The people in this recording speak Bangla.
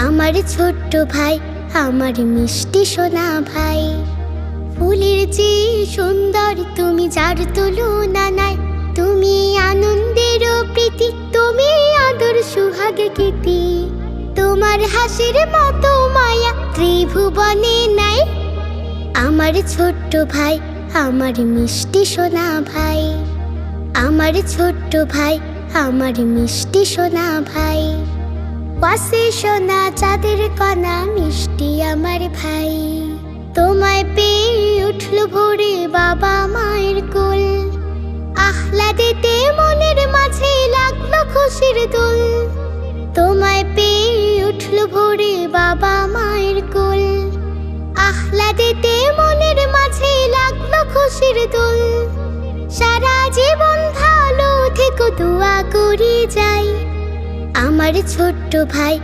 আমার ছোট্ট ভাই, আমার মিষ্টি সোনা ভাই। ফুলের চেয়ে সুন্দর তুমি, যার তুলনা নাই। তুমি আনন্দের প্রীতি, তুমি আদর সুহাগ কীর্তি। তোমার হাসির মতো মায়া ত্রিভুবনে নাই। আমার ছোট্ট ভাই, আমার মিষ্টি সোনা ভাই। আমার ছোট্ট ভাই, আমার মিষ্টি সোনা ভাই। পাশে সোনা চাঁদের কণা, মিষ্টি আমার ভাই। তোমায় পেয়ে উঠল ভোরে বাবা মায়ের কোল। আহ্লাদেতে মনের মাঝে লাগলো খুশির দোল। তোমায় পেয়ে উঠল ভোরে বাবা মায়ের কোল। আহ্লাদেতে মনের মাঝে লাগলো খুশির দোল। সারা জীবন ভালো থেকো দোয়া করে যাই। আমার ছোট্ট ভাই,